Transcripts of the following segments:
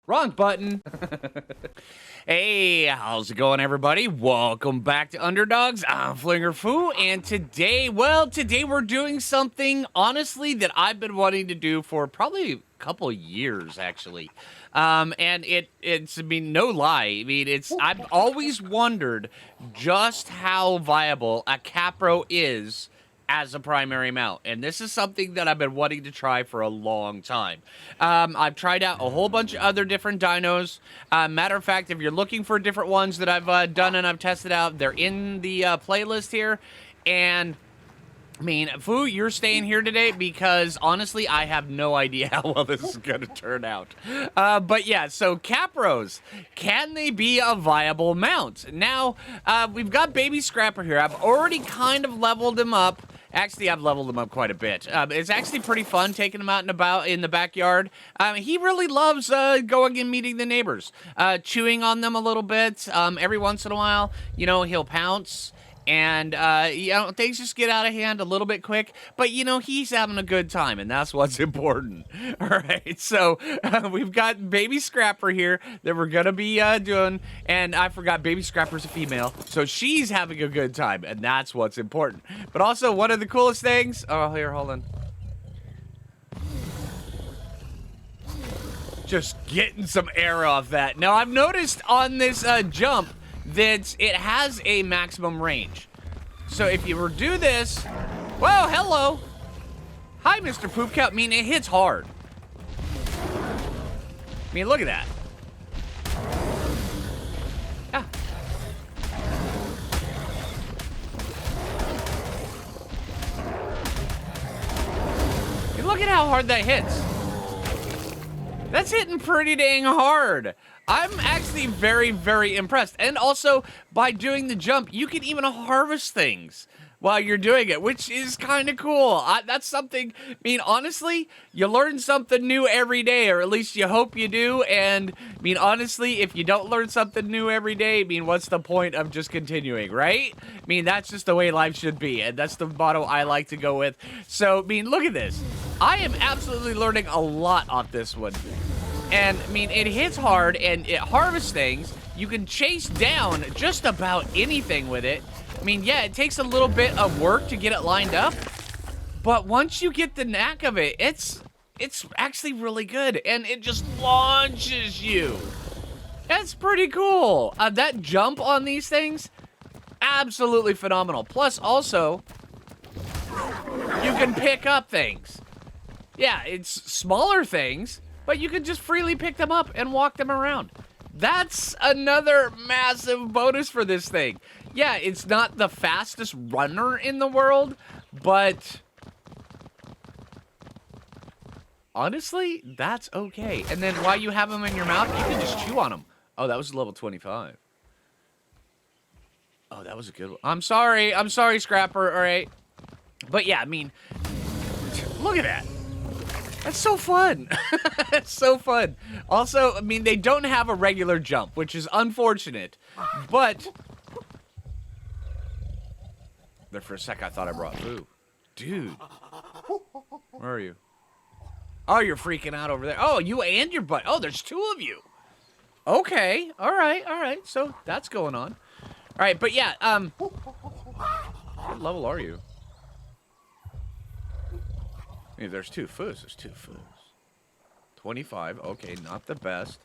Wrong button. Hey, how's it going, everybody? Welcome back to Underdogs. I'm Phlinger Phoo, and today we're doing something, honestly, that I've been wanting to do for probably a couple years, actually. And it's, I mean, no lie. I mean, I've always wondered just how viable a Capro is as a primary mount, and this is something that I've been wanting to try for a long time. I've tried out a whole bunch of other different dinos. Matter of fact, if you're looking for different ones that I've done and I've tested out, they're in the playlist here. And I mean, Foo, you're staying here today because, honestly, I have no idea how well this is going to turn out. But yeah, so Capros, can they be a viable mount? Now, we've got Baby Scrapper here. I've already kind of leveled him up. Actually, I've leveled him up quite a bit. It's actually pretty fun taking him out and about in the backyard. He really loves going and meeting the neighbors, chewing on them a little bit. Every once in a while, you know, he'll pounce. And, you know, things just get out of hand a little bit quick. But, you know, he's having a good time, and that's what's important. All right, so we've got Baby Scrapper here that we're going to be doing. And I forgot Baby Scrapper's a female, so she's having a good time, and that's what's important. But also, one of the coolest things... Oh, here, hold on. Just getting some air off that. Now, I've noticed on this jump that it has a maximum range. So if you were to do this, whoa, hello. Hi, Mr. Poop Cow. I mean, it hits hard. I mean, look at that. Ah. And look at how hard that hits. That's hitting pretty dang hard. I'm actually very, very impressed. And also, by doing the jump, you can even harvest things while you're doing it, which is kind of cool. That's something, I mean, honestly, you learn something new every day, or at least you hope you do. And, I mean, honestly, if you don't learn something new every day, I mean, what's the point of just continuing, right? I mean, that's just the way life should be, and that's the motto I like to go with. So, I mean, look at this. I am absolutely learning a lot off this one. And, I mean, it hits hard, and it harvests things. You can chase down just about anything with it. I mean, yeah, it takes a little bit of work to get it lined up. But once you get the knack of it, it's actually really good. And it just launches you. That's pretty cool. That jump on these things, absolutely phenomenal. Plus, also, you can pick up things. Yeah, it's smaller things, but you can just freely pick them up and walk them around. That's another massive bonus for this thing. Yeah, it's not the fastest runner in the world, but honestly, that's okay. And then while you have them in your mouth, you can just chew on them. Oh, that was level 25. Oh, that was a good one. I'm sorry, Scrapper, all right. But yeah, I mean, look at that. That's so fun. It's so fun. Also, I mean, they don't have a regular jump, which is unfortunate. But there for a sec, I thought I brought Foo. Dude. Where are you? Oh, you're freaking out over there. Oh, you and your butt. Oh, there's two of you. Okay. All right. So that's going on. All right, but yeah, what level are you? Hey, there's two Foos. There's two Foos. 25. Okay, not the best.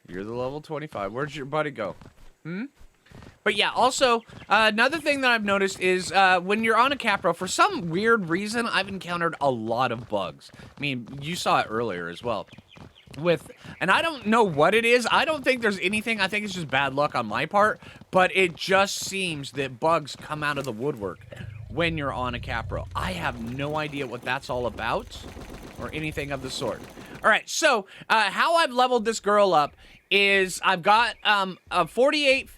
You're the level 25. Where'd your buddy go? But yeah, also, another thing that I've noticed is when you're on a Capro, for some weird reason, I've encountered a lot of bugs. I mean, you saw it earlier as well. And I don't know what it is. I don't think there's anything. I think it's just bad luck on my part. But it just seems that bugs come out of the woodwork when you're on a Capro. I have no idea what that's all about or anything of the sort. All right, so how I've leveled this girl up is I've got a 48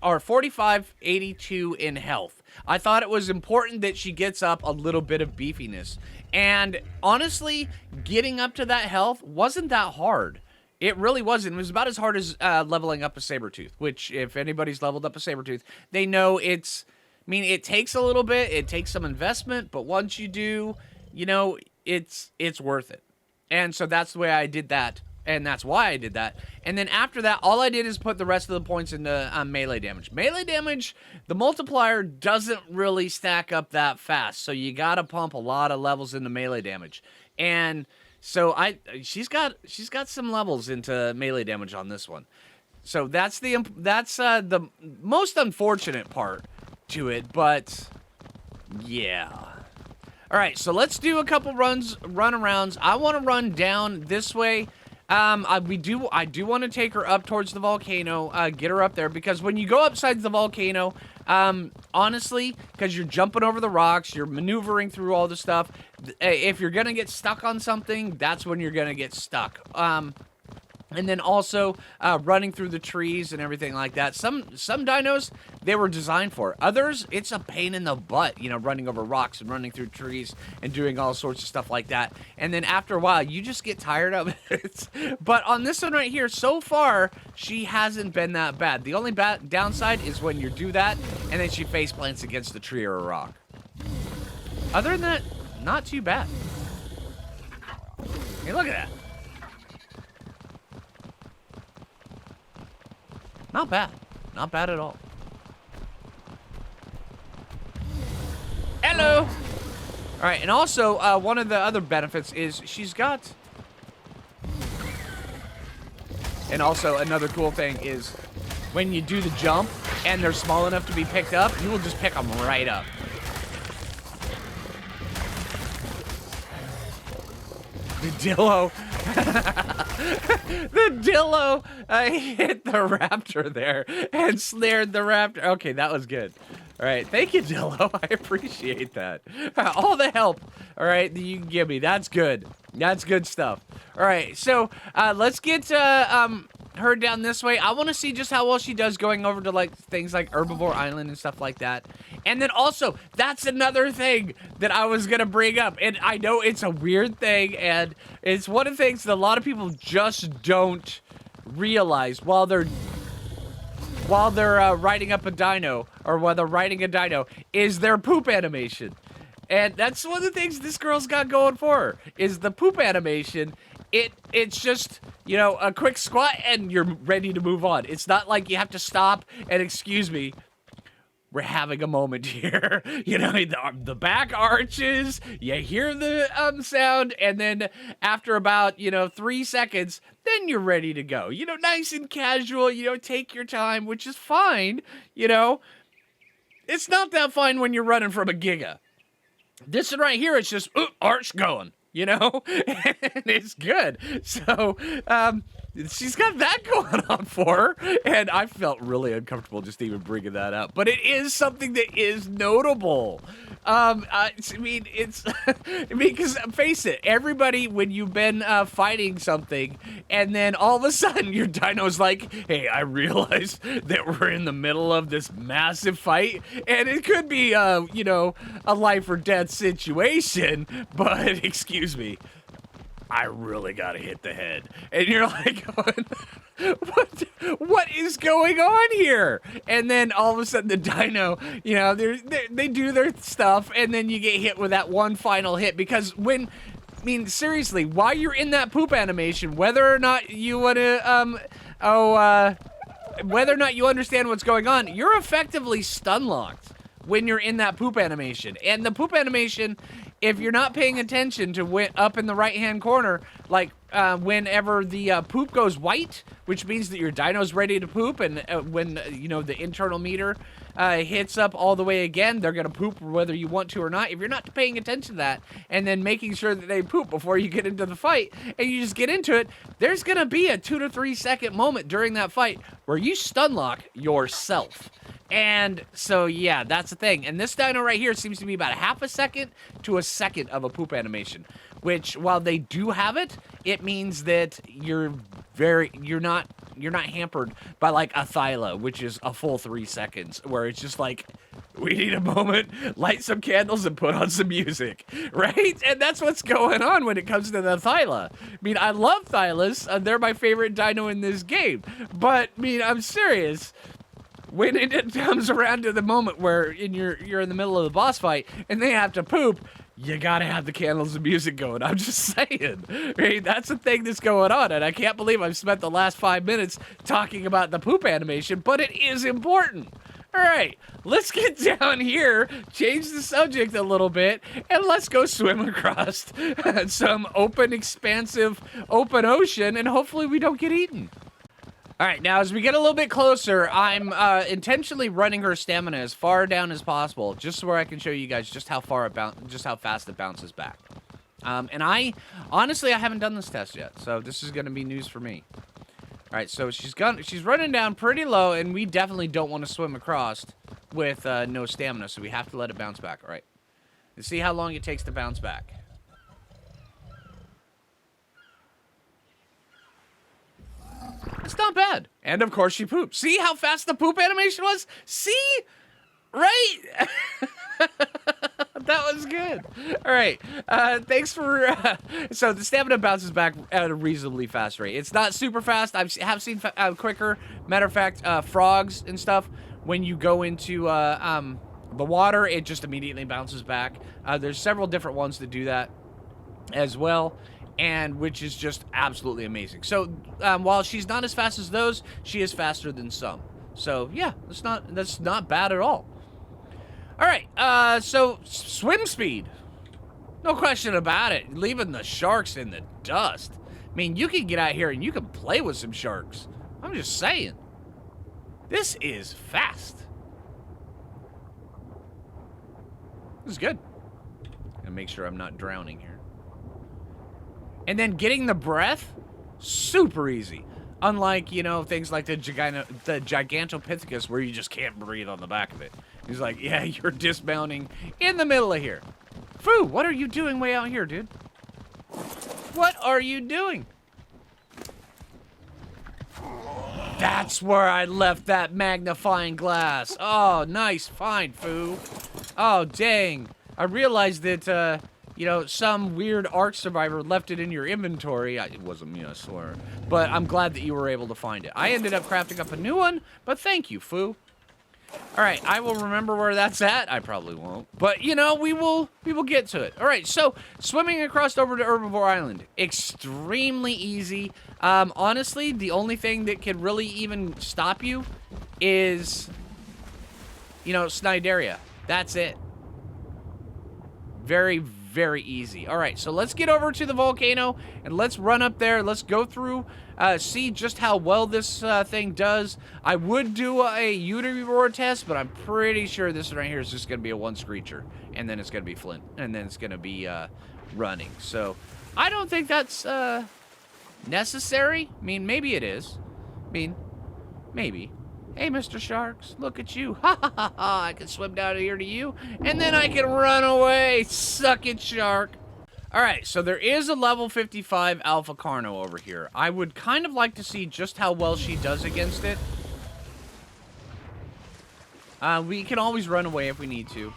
or 4582 in health. I thought it was important that she gets up a little bit of beefiness. And honestly, getting up to that health wasn't that hard. It really wasn't. It was about as hard as leveling up a Sabertooth, which if anybody's leveled up a Sabertooth, they know it's mean, it takes a little bit. It takes some investment, but once you do, you know, it's worth it. And so that's the way I did that. And that's why I did that. And then after that, all I did is put the rest of the points into melee damage. Melee damage, the multiplier doesn't really stack up that fast. So you got to pump a lot of levels into melee damage. And so she's got some levels into melee damage on this one. So that's the most unfortunate part to it, but yeah. All right, so let's do a couple run-arounds. I want to run down this way. I do want to take her up towards the volcano, get her up there, because when you go upside the volcano, honestly, because you're jumping over the rocks, you're maneuvering through all the stuff, if you're gonna get stuck on something, that's when you're gonna get stuck. And then also running through the trees and everything like that. Some dinos, they were designed for it. Others, it's a pain in the butt, you know, running over rocks and running through trees and doing all sorts of stuff like that. And then after a while, you just get tired of it. But on this one right here, so far, she hasn't been that bad. The only downside is when you do that, and then she face plants against a tree or a rock. Other than that, not too bad. Hey, look at that. Not bad. Not bad at all. Hello! Alright, and also, one of the other benefits is she's got... And also, another cool thing is when you do the jump and they're small enough to be picked up, you will just pick them right up. The Dillo. The Dillo hit the raptor there and snared the raptor. Okay, that was good. All right, thank you, Dillo. I appreciate that. All the help, all right, that you can give me. That's good. That's good stuff. All right, so let's get her down this way. I want to see just how well she does going over to like things like Herbivore Island and stuff like that. And then also, that's another thing that I was gonna bring up. And I know it's a weird thing, and it's one of the things that a lot of people just don't realize while they're riding up a dino, or while they're riding a dino, is their poop animation. And that's one of the things this girl's got going for her, is the poop animation. It's just, you know, a quick squat and you're ready to move on. It's not like you have to stop and, excuse me, we're having a moment here. You know, the back arches, you hear the sound, and then after about, you know, 3 seconds, then you're ready to go. You know, nice and casual, you know, take your time, which is fine, you know. It's not that fine when you're running from a giga. This one right here, it's just, arch going. You know, and it's good. So, she's got that going on for her, and I felt really uncomfortable just even bringing that up. But it is something that is notable. I mean, because face it, everybody, when you've been fighting something, and then all of a sudden your dino's like, hey, I realize that we're in the middle of this massive fight, and it could be, you know, a life or death situation, but excuse me, I really gotta hit the head. And you're like, what is going on here? And then all of a sudden the dino, you know, they do their stuff, and then you get hit with that one final hit. Because when, I mean, seriously, while you're in that poop animation, whether or not you want to, whether or not you understand what's going on, you're effectively stun locked when you're in that poop animation. And the poop animation, if you're not paying attention to up in the right-hand corner, like whenever the poop goes white, which means that your dino's ready to poop, and when, you know, the internal meter hits up all the way again, they're going to poop whether you want to or not. If you're not paying attention to that, and then making sure that they poop before you get into the fight, and you just get into it, there's going to be a 2 to 3 second moment during that fight where you stun lock yourself. And so, yeah, that's the thing. And this dino right here seems to be about half a second to a second of a poop animation, which, while they do have it, it means that you're not hampered by like a Thyla, which is a full 3 seconds, where it's just like, we need a moment, light some candles and put on some music, right? And that's what's going on when it comes to the Thyla. I mean, I love Thylas. They're my favorite dino in this game. But, I mean, I'm serious. when it comes around to the moment where you're in the middle of the boss fight and they have to poop, you gotta have the candles and music going. I'm just saying, right? That's the thing that's going on, and I can't believe I've spent the last 5 minutes talking about the poop animation, but it is important. All right, let's get down here, change the subject a little bit, and let's go swim across some open, expansive, open ocean, and hopefully we don't get eaten. All right, now as we get a little bit closer, I'm intentionally running her stamina as far down as possible, just so where I can show you guys just how fast it bounces back. And honestly, I haven't done this test yet, so this is going to be news for me. All right, so she's running down pretty low, and we definitely don't want to swim across with no stamina, so we have to let it bounce back. All right, let's see how long it takes to bounce back. It's not bad. And of course she pooped. See how fast the poop animation was? See? Right? That was good. All right. Thanks for... so the stamina bounces back at a reasonably fast rate. It's not super fast. I have seen quicker. Matter of fact, frogs and stuff, when you go into the water, it just immediately bounces back. There's several different ones that do that as well, and which is just absolutely amazing. So while she's not as fast as those, she is faster than some. So yeah, that's not bad at all. All right, so swim speed, no question about it. Leaving the sharks in the dust. I mean, you can get out here and you can play with some sharks. I'm just saying, this is fast. This is good. Gonna make sure I'm not drowning here. And then getting the breath, super easy. Unlike, you know, things like the Gigantopithecus where you just can't breathe on the back of it. He's like, yeah, you're dismounting in the middle of here. Phoo, what are you doing way out here, dude? What are you doing? That's where I left that magnifying glass. Oh, nice find, Phoo. Oh, dang. I realized that, you know, some weird Ark survivor left it in your inventory. It wasn't me, I swear. But I'm glad that you were able to find it. I ended up crafting up a new one, but thank you, Phoo. All right, I will remember where that's at. I probably won't, but you know, we will get to it. All right, so swimming across over to Herbivore Island, extremely easy. Honestly, the only thing that could really even stop you is, you know, Cnidaria. That's it. Very, very easy. All right, so let's get over to the volcano and let's run up there. Let's go through, see just how well this thing does. I would do a Unity roar test, but I'm pretty sure this right here is just going to be a one screecher, and then it's going to be Flint, and then it's going to be running. So I don't think that's necessary. I mean, maybe it is. I mean, maybe. Hey, Mr. Sharks, look at you. Ha, ha, ha, ha. I can swim down here to you, and then I can run away. Suck it, shark. All right, so there is a level 55 Alpha Carno over here. I would kind of like to see just how well she does against it. We can always run away if we need to.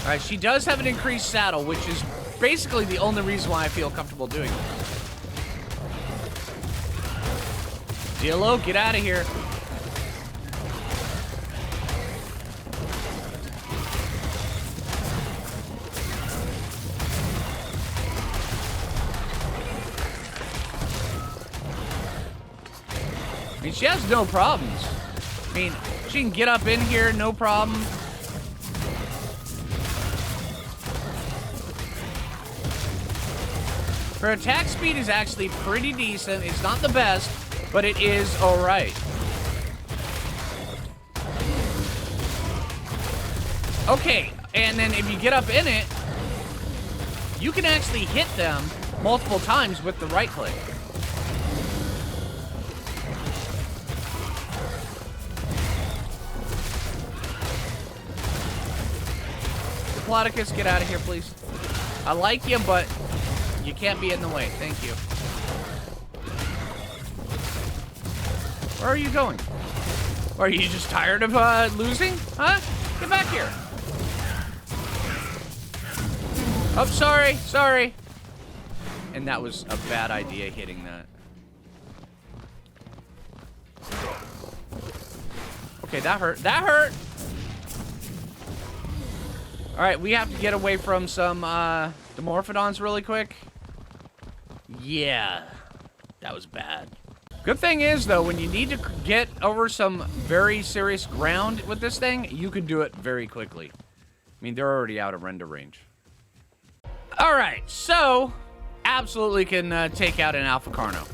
All right, she does have an increased saddle, which is basically the only reason why I feel comfortable doing it. Dilo, get out of here. I mean, she has no problems. I mean, she can get up in here, no problem. Her attack speed is actually pretty decent. It's not the best, but it is all right. Okay, and then if you get up in it, you can actually hit them multiple times with the right click. Diplodocus, get out of here, please. I like you, but you can't be in the way. Thank you. Where are you going? Are you just tired of losing? Huh? Get back here. Oh, sorry. And that was a bad idea hitting that. Okay, that hurt. That hurt! Alright, we have to get away from some Dimorphodons really quick. Yeah. That was bad. Good thing is, though, when you need to get over some very serious ground with this thing, you can do it very quickly. I mean, they're already out of render range. Alright, so, absolutely can take out an Alpha Carno.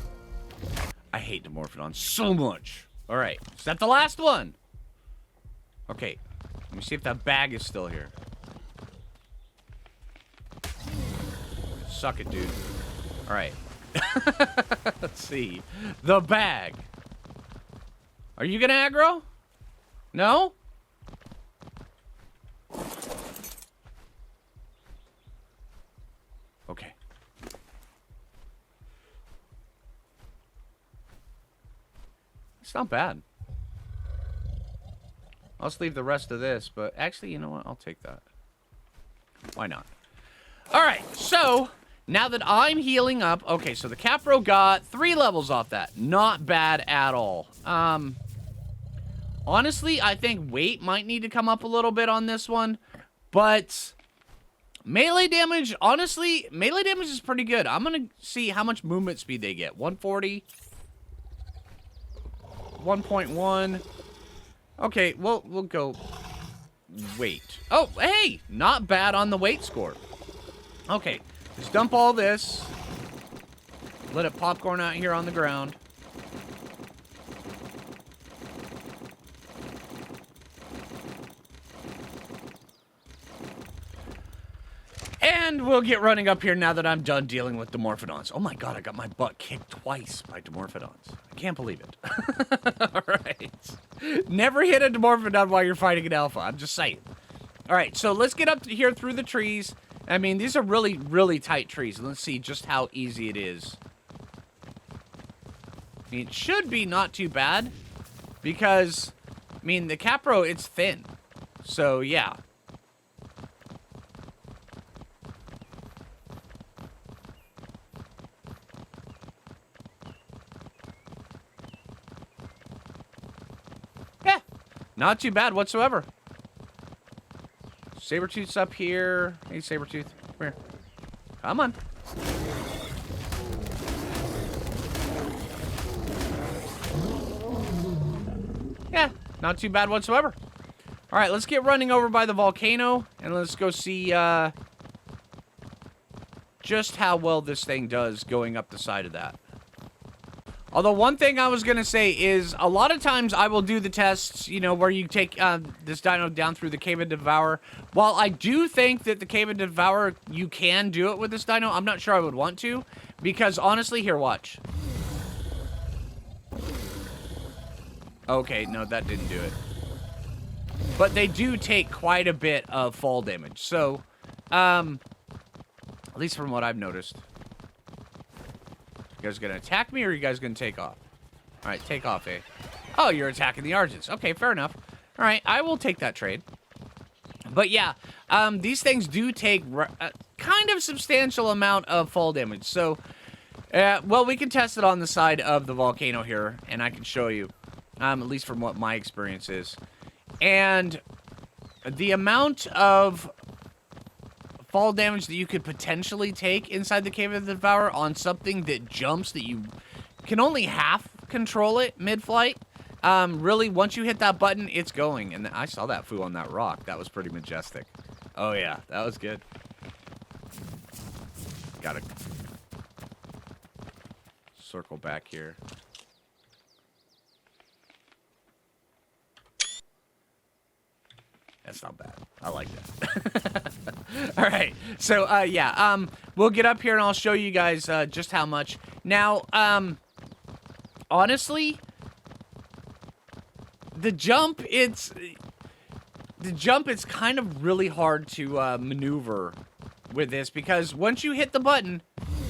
I hate Dimorphodons so much. Alright, is that the last one? Okay, let me see if that bag is still here. Suck it, dude. Alright. Let's see. The bag. Are you gonna aggro? No? Okay. It's not bad. I'll just leave the rest of this, but actually, you know what? I'll take that. Why not? Alright, so now that I'm healing up, okay, so the Capro got 3 levels off that. Not bad at all. Honestly, I think weight might need to come up a little bit on this one, but melee damage, honestly, melee damage is pretty good. I'm gonna see how much movement speed they get. 140, 1.1. Okay, we'll go weight. Oh, hey, not bad on the weight score. Okay. Just dump all this. Let it popcorn out here on the ground. And we'll get running up here now that I'm done dealing with Dimorphodons. Oh my god, I got my butt kicked twice by Dimorphodons. I can't believe it. Alright. Never hit a Dimorphodon while you're fighting an alpha. I'm just saying. Alright, so let's get up here through the trees. I mean, these are really, really tight trees. Let's see just how easy it is. I mean, it should be not too bad. Because, I mean, the Capro, it's thin. So, yeah. Yeah. Not too bad whatsoever. Sabertooth's up here. Hey, Sabertooth. Come here. Come on. Yeah, not too bad whatsoever. Alright, let's get running over by the volcano, and let's go see, just how well this thing does going up the side of that. Although one thing I was going to say is a lot of times I will do the tests, you know, where you take this dino down through the Cave and Devour. While I do think that the Cave and Devour, you can do it with this dino, I'm not sure I would want to. Because honestly, here, watch. Okay, no, that didn't do it. But they do take quite a bit of fall damage. So, at least from what I've noticed. You guys gonna attack me, or are you guys gonna take off? Alright, take off, eh? Oh, you're attacking the Argents. Okay, fair enough. Alright, I will take that trade. But yeah, these things do take a kind of substantial amount of fall damage. So, well, we can test it on the side of the volcano here, and I can show you, at least from what my experience is. And the amount of fall damage that you could potentially take inside the Cave of the Devourer on something that jumps that you can only half control it mid-flight. Really, once you hit that button, it's going. And I saw that Phoo on that rock. That was pretty majestic. Oh, yeah. That was good. Gotta circle back here. That's not bad. I like that. All right. So, yeah, we'll get up here and I'll show you guys just how much. Now, honestly, the jump, it's kind of really hard to maneuver with this because once you hit the button,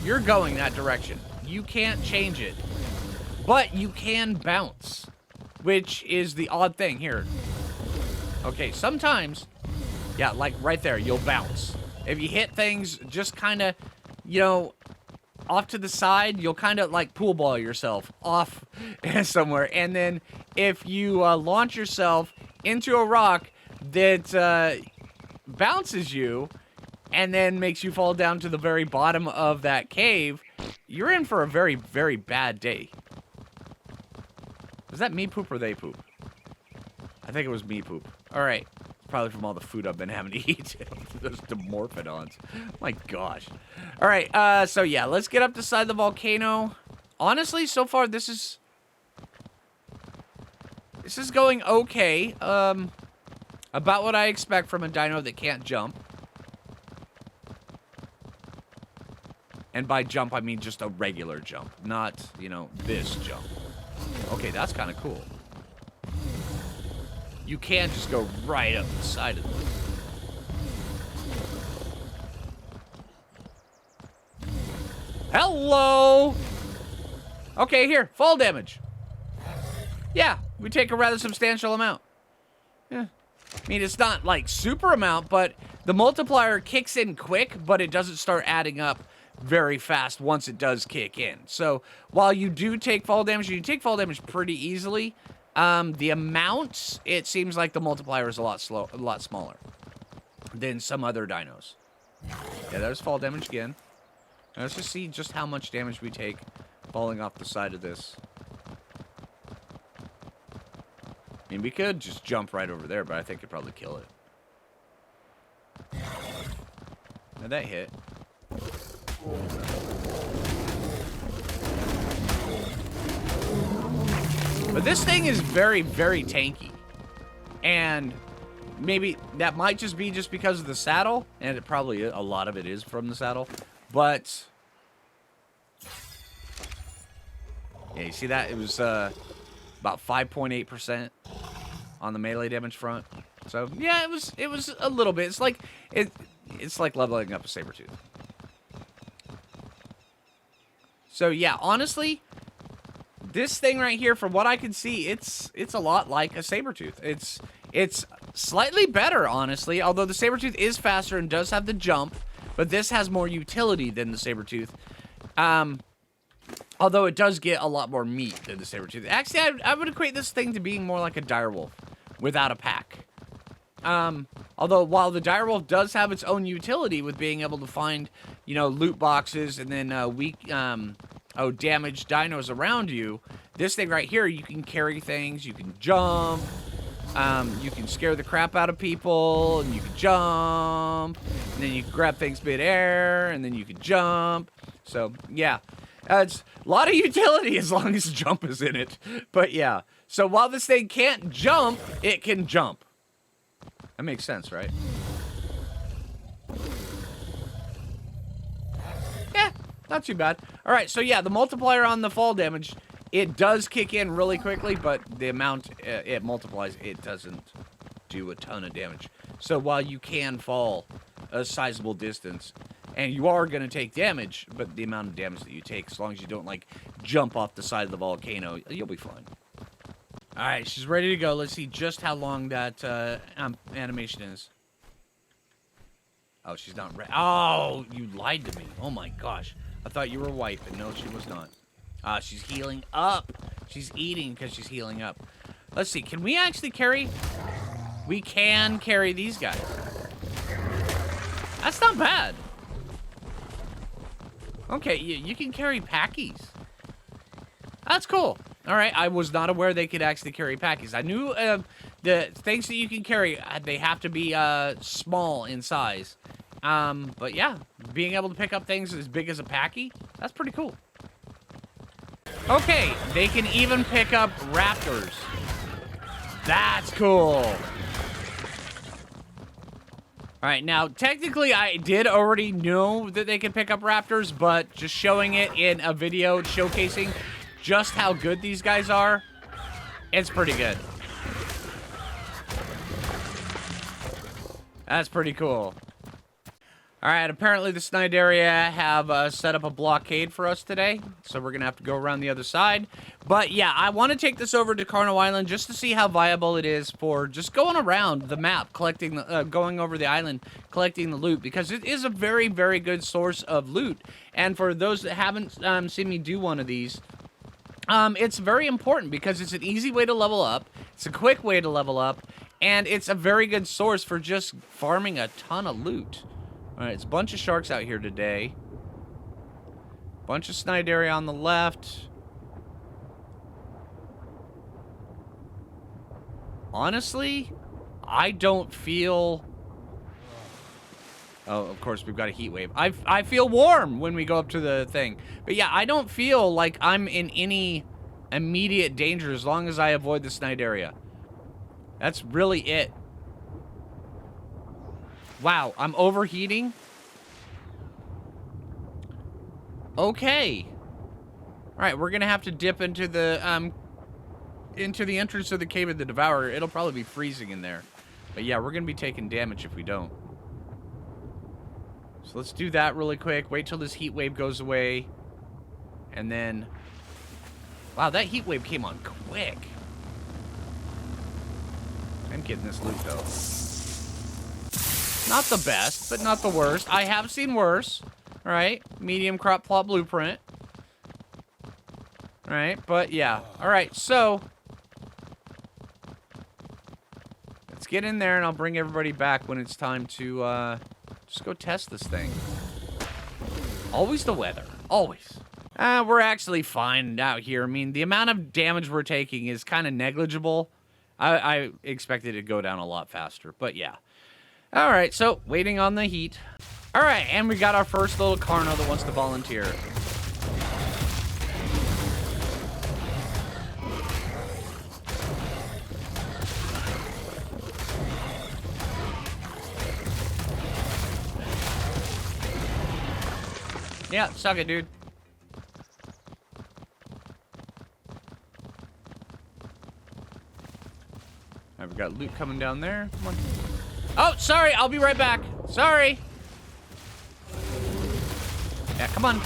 you're going that direction. You can't change it. But you can bounce, which is the odd thing here. Okay, sometimes, yeah, like right there, you'll bounce. If you hit things just kind of, you know, off to the side, you'll kind of like pool ball yourself off somewhere. And then if you launch yourself into a rock that bounces you and then makes you fall down to the very bottom of that cave, you're in for a very, very bad day. Was that me poop or they poop? I think it was me poop. All right. Probably from all the food I've been having to eat. Those Dimorphodons. My gosh. All right. So, yeah. Let's get up the side of the volcano. Honestly, so far, this is going okay. About what I expect from a dino that can't jump. And by jump, I mean just a regular jump. Not, you know, this jump. Okay, that's kind of cool. You can just go right up the side of it. Hello! Okay, here. Fall damage. Yeah, we take a rather substantial amount. Yeah. I mean, it's not like super amount, but the multiplier kicks in quick, but it doesn't start adding up very fast once it does kick in. So, while you do take fall damage, you take fall damage pretty easily. The amount, it seems like the multiplier is a lot smaller than some other dinos. Yeah, there's fall damage again. Now let's just see just how much damage we take falling off the side of this. I mean, we could just jump right over there, but I think it'd probably kill it. Now that hit. But this thing is very, very tanky. And maybe that might just be just because of the saddle. And it probably, a lot of it is from the saddle. But, yeah, you see that? It was about 5.8% on the melee damage front. So, yeah, it was a little bit. It's like leveling up a Sabertooth. So, yeah, honestly, this thing right here, from what I can see, it's a lot like a Sabertooth. It's slightly better, honestly, although the Sabertooth is faster and does have the jump, but this has more utility than the Sabertooth. Although it does get a lot more meat than the Sabertooth. Actually, I would equate this thing to being more like a direwolf without a pack. Although, while the direwolf does have its own utility with being able to find, you know, loot boxes and then damaged dinos around you, this thing right here, you can carry things, you can jump, you can scare the crap out of people, and you can jump, and then you can grab things mid-air, and then you can jump. So, yeah, it's a lot of utility as long as jump is in it. But, yeah, so while this thing can't jump, it can jump. That makes sense, right? Yeah, not too bad. All right, so yeah, the multiplier on the fall damage, it does kick in really quickly, but the amount it multiplies, it doesn't do a ton of damage. So while you can fall a sizable distance, and you are going to take damage, but the amount of damage that you take, as long as you don't, like, jump off the side of the volcano, you'll be fine. All right, she's ready to go. Let's see just how long that animation is. Oh, she's not ready. Oh, you lied to me. Oh, my gosh. I thought you were white, but no, she was not. She's healing up. She's eating because she's healing up. Let's see. Can we actually carry? We can carry these guys. That's not bad. Okay, you can carry packies. That's cool. All right, I was not aware they could actually carry packies. I knew the things that you can carry, they have to be small in size. But yeah, being able to pick up things as big as a packy, that's pretty cool. Okay, they can even pick up raptors. That's cool. All right, now, technically, I did already know that they could pick up raptors, but just showing it in a video showcasing just how good these guys are, it's pretty good. That's pretty cool. All right, apparently the Cnidaria have set up a blockade for us today, so we're going to have to go around the other side. But yeah, I want to take this over to Carno Island just to see how viable it is for just going around the map, collecting, going over the island, collecting the loot, because it is a very, very good source of loot. And for those that haven't seen me do one of these, it's very important because it's an easy way to level up, it's a quick way to level up, and it's a very good source for just farming a ton of loot. Alright, it's a bunch of sharks out here today. Bunch of Cnidaria on the left. Honestly, I don't feel... Oh, of course, we've got a heat wave. I feel warm when we go up to the thing. But yeah, I don't feel like I'm in any immediate danger as long as I avoid the Cnidaria. That's really it. Wow, I'm overheating? Okay. Alright, we're gonna have to dip into the entrance of the Cave of the Devourer. It'll probably be freezing in there. But yeah, we're gonna be taking damage if we don't. So let's do that really quick. Wait till this heat wave goes away. And then... Wow, that heat wave came on quick. I'm getting this loot, though. Not the best, but not the worst. I have seen worse. Alright, medium crop plot blueprint. Alright, but yeah. Alright, so... Let's get in there and I'll bring everybody back when it's time to, just go test this thing. Always the weather. Always. We're actually fine out here. I mean, the amount of damage we're taking is kind of negligible. I expected it to go down a lot faster, but yeah. Alright, so, waiting on the heat. Alright, and we got our first little Carno that wants to volunteer. Yeah, suck it, dude. Alright, we got loot coming down there. Come on. Oh, sorry, I'll be right back. Sorry. Yeah, come on.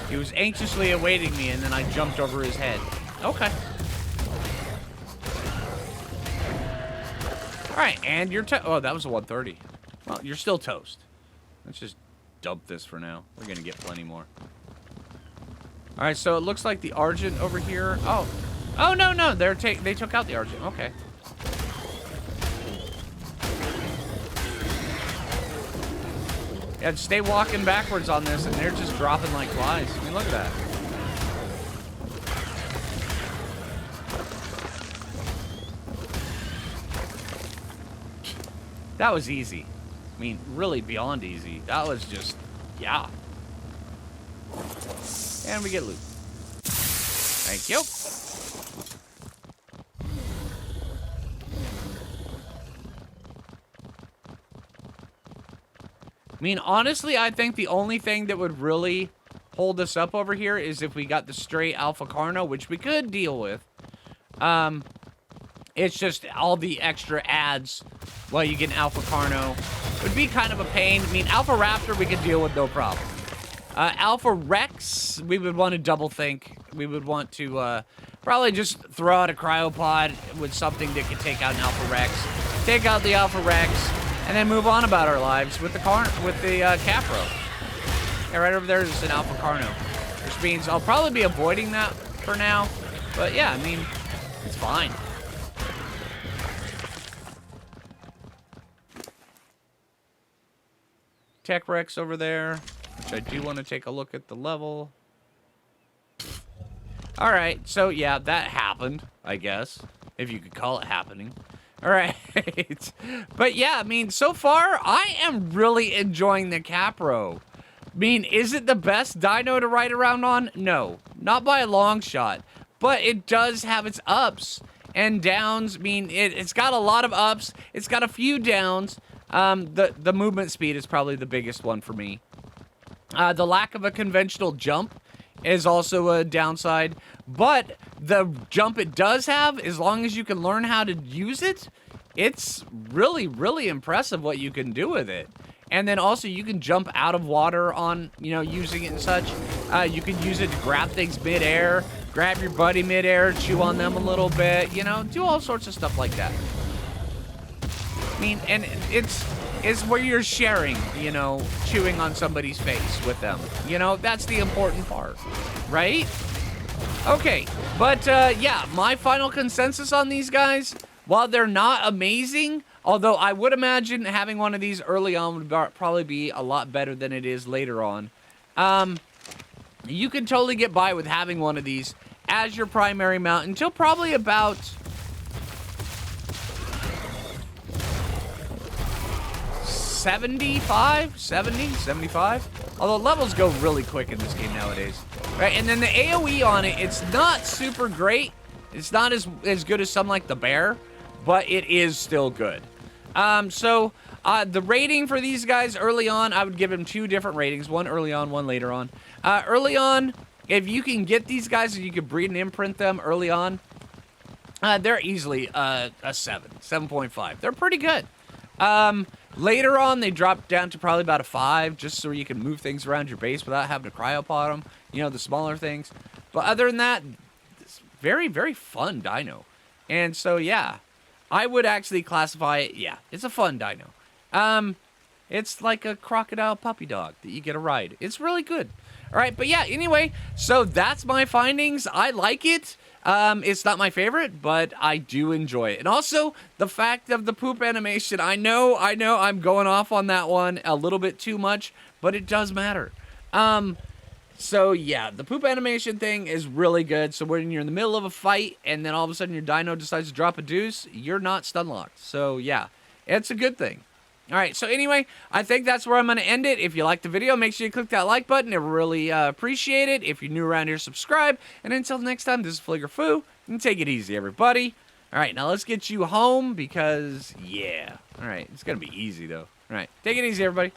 He was anxiously awaiting me, and then I jumped over his head. Okay. Alright, and you're oh, that was a 130. Well, you're still toast. Let's just dump this for now. We're gonna get plenty more. Alright, so it looks like the Argent over here. Oh. Oh, no, no. They took out the Argent. Okay. Yeah, stay walking backwards on this, and they're just dropping like flies. I mean, look at that. That was easy. I mean, really beyond easy. That was just, yeah. And we get loot. Thank you. I mean, honestly, I think the only thing that would really hold us up over here is if we got the straight Alpha Carno, which we could deal with. It's just all the extra adds while you get an Alpha Carno would be kind of a pain. I mean, Alpha Raptor we could deal with no problem. Alpha Rex, we would want to double think. We would want to probably just throw out a cryopod with something that could take out an Alpha Rex. Take out the Alpha Rex. And then move on about our lives with the Capro. Yeah, right over there is an Alpha Carno. Which means I'll probably be avoiding that for now. But yeah, I mean, it's fine. Tech Rex over there. Which I do want to take a look at the level. Alright, so yeah, that happened, I guess. If you could call it happening. Alright. But yeah, I mean, so far, I am really enjoying the Capro. I mean, is it the best dino to ride around on? No. Not by a long shot. But it does have its ups and downs. I mean, it's got a lot of ups. It's got a few downs. The movement speed is probably the biggest one for me. The lack of a conventional jump is also a downside. But the jump it does have, as long as you can learn how to use it, it's really, really impressive what you can do with it. And then also you can jump out of water on, using it and such. You can use it to grab things midair, grab your buddy midair, chew on them a little bit, do all sorts of stuff like that. I mean, and it's where you're sharing, chewing on somebody's face with them. That's the important part, right? Okay, but yeah, my final consensus on these guys, while they're not amazing, although I would imagine having one of these early on would probably be a lot better than it is later on. You can totally get by with having one of these as your primary mount until probably about 75, 70, 75. Although levels go really quick in this game nowadays. Right, and then the AoE on it, it's not super great. It's not as good as some like the bear, but it is still good. The rating for these guys early on, I would give them 2 different ratings. One early on, one later on. Early on, if you can get these guys and you can breed and imprint them early on, they're easily a 7.5. They're pretty good. Later on, they drop down to probably about a 5, just so you can move things around your base without having to cryopod them. The smaller things. But other than that, it's very, very fun dino. And so, yeah, I would actually classify it, yeah, it's a fun dino. It's like a crocodile puppy dog that you get a ride. It's really good. All right, but yeah, anyway, so that's my findings. I like it. It's not my favorite, but I do enjoy it. And also, the fact of the poop animation, I know I'm going off on that one a little bit too much, but it does matter. So yeah, the poop animation thing is really good. So when you're in the middle of a fight, and then all of a sudden your dino decides to drop a deuce, you're not stun locked. So yeah, it's a good thing. All right, so anyway, I think that's where I'm going to end it. If you liked the video, make sure you click that like button. I really appreciate it. If you're new around here, subscribe. And until next time, this is Phlinger Phoo. And take it easy, everybody. All right, now let's get you home because, yeah. All right, it's going to be easy, though. All right, take it easy, everybody.